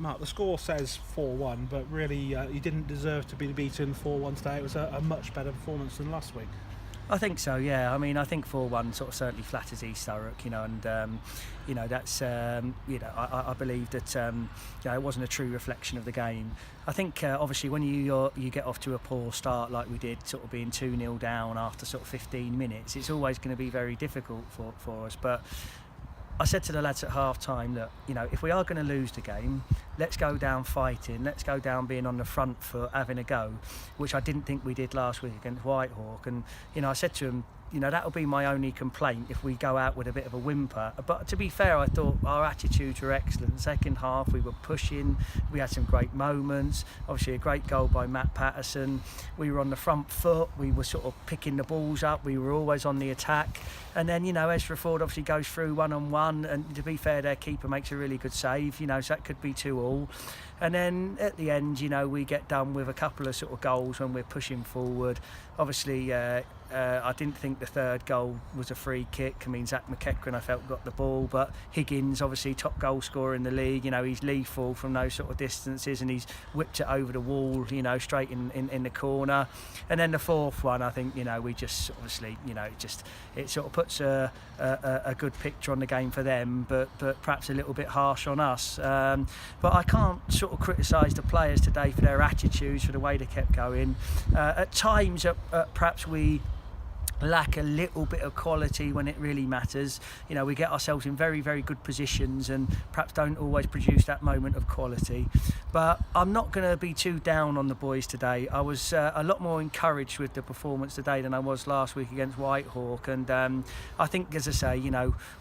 Mark, the score says 4-1, but really you didn't deserve to be beaten 4-1 today. It was a much better performance than last week. I think so, yeah. I mean, I think 4-1 sort of certainly flatters East Thurrock, and that's I believe that it wasn't a true reflection of the game. I think obviously when you get off to a poor start like we did, sort of being 2-0 down after sort of 15 minutes, it's always going to be very difficult for us. But I said to the lads at half time, look, if we are going to lose the game, let's go down fighting, let's go down being on the front foot, having a go, which I didn't think we did last week against Whitehawk. And I said to them, that'll be my only complaint if we go out with a bit of a whimper. But to be fair, I thought our attitudes were excellent. Second half, we were pushing, we had some great moments. Obviously, a great goal by Matt Patterson. We were on the front foot, we were sort of picking the balls up, we were always on the attack. And then, Ezra Ford obviously goes through one-on-one, and to be fair, their keeper makes a really good save, so that could be 2-2. And then at the end, we get done with a couple of sort of goals when we're pushing forward. Obviously, I didn't think the third goal was a free kick. I mean, Zach McEachran, I felt, got the ball, but Higgins, obviously top goal scorer in the league, he's lethal from those sort of distances, and he's whipped it over the wall, straight in the corner. And then the fourth one, I think, we just obviously, it sort of puts a good picture on the game for them, but perhaps a little bit harsh on us. But I can't sort of criticise the players today for their attitudes, for the way they kept going. At times, perhaps we lack a little bit of quality when it really matters. We get ourselves in very, very good positions and perhaps don't always produce that moment of quality. But I'm not going to be too down on the boys today. I was a lot more encouraged with the performance today than I was last week against Whitehawk. And I think, as I say,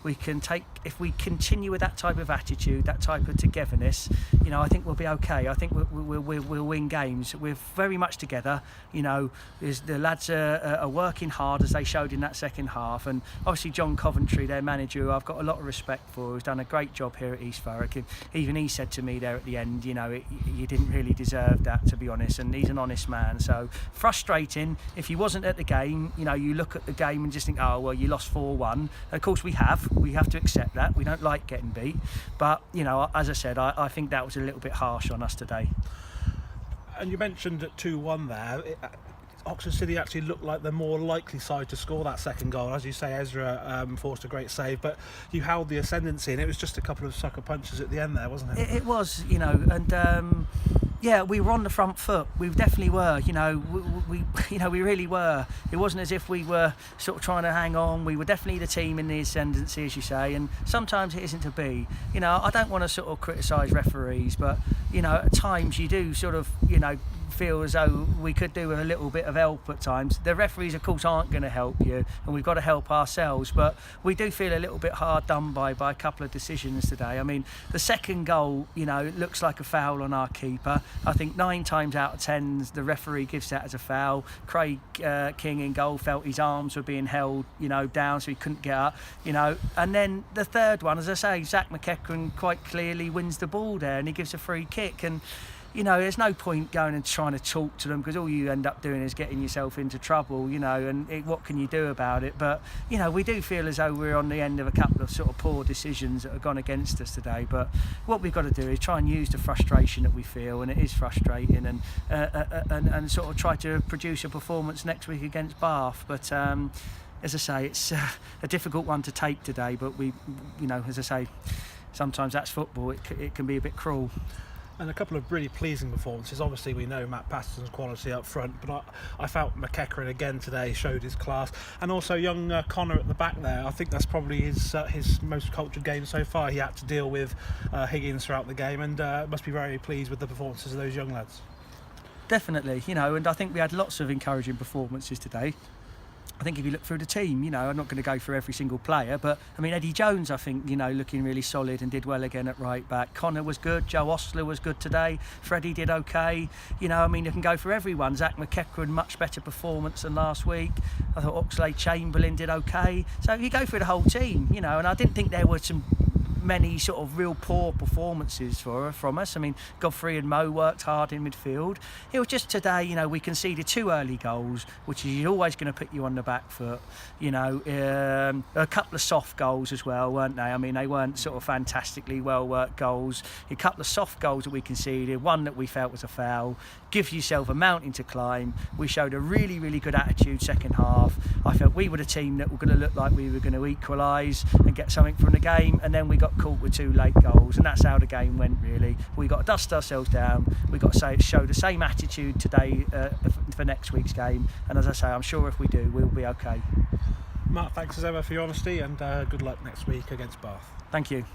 we can if we continue with that type of attitude, that type of togetherness, I think we'll be okay. I think we'll win games. We're very much together. The lads are working hard, as they showed in that second half. And obviously John Coventry, their manager, who I've got a lot of respect for, who's done a great job here at East Thurrock. Even he said to me there at the end, you didn't really deserve that, to be honest, and he's an honest man. So frustrating. If he wasn't at the game, you look at the game and just think, oh well, you lost 4-1. Of course we have to accept that. We don't like getting beat, but as I said, I think that was a little bit harsh on us today. And you mentioned at 2-1 there, Oxford City actually looked like the more likely side to score that second goal. As you say, Ezra forced a great save, but you held the ascendancy, and it was just a couple of sucker punches at the end there, wasn't it? It was, and yeah, we were on the front foot. We definitely were. We really were. It wasn't as if we were sort of trying to hang on. We were definitely the team in the ascendancy, as you say. And sometimes it isn't to be. I don't want to sort of criticise referees, but at times you do sort of feel as though we could do with a little bit of help at times. The referees, of course, aren't going to help you, and we've got to help ourselves. But we do feel a little bit hard done by a couple of decisions today. I mean, the second goal, looks like a foul on our keeper. I think 9 times out of 10 the referee gives that as a foul. Craig King in goal felt his arms were being held, down, so he couldn't get up, And then the third one, as I say, Zach McEachran quite clearly wins the ball there, and he gives a free kick. And there's no point going and trying to talk to them, because all you end up doing is getting yourself into trouble, and what can you do about it? But, we do feel as though we're on the end of a couple of sort of poor decisions that have gone against us today. But what we've got to do is try and use the frustration that we feel, and it is frustrating, and sort of try to produce a performance next week against Bath. But as I say, it's a difficult one to take today, but we, as I say, sometimes that's football. It can be a bit cruel. And a couple of really pleasing performances. Obviously, we know Matt Patterson's quality up front, but I felt McEachran again today showed his class. And also young Connor at the back there. I think that's probably his most cultured game so far. He had to deal with Higgins throughout the game, and must be very pleased with the performances of those young lads. Definitely, and I think we had lots of encouraging performances today. I think if you look through the team, I'm not going to go through every single player, but I mean, Eddie Jones, I think, looking really solid and did well again at right back. Connor was good. Joe Ostler was good today. Freddie did okay. You can go for everyone. Zach McEachran, much better performance than last week. I thought Oxlade Chamberlain did okay. So you go through the whole team, and I didn't think there were some many sort of real poor performances from us. I mean, Godfrey and Mo worked hard in midfield. It was just today, you know, we conceded 2 early goals, which is always going to put you on the back foot. You know, a couple of soft goals as well, weren't they? I mean, they weren't sort of fantastically well worked goals. A couple of soft goals that we conceded, one that we felt was a foul. Give yourself a mountain to climb. We showed a really, really good attitude second half. I felt we were the team that were going to look like we were going to equalise and get something from the game, and then we got caught with 2 late goals, and that's how the game went really. We got to dust ourselves down. We got to show the same attitude today for next week's game, and as I say, I'm sure if we do, we'll be okay. Mark, thanks as ever for your honesty, and good luck next week against Bath. Thank you.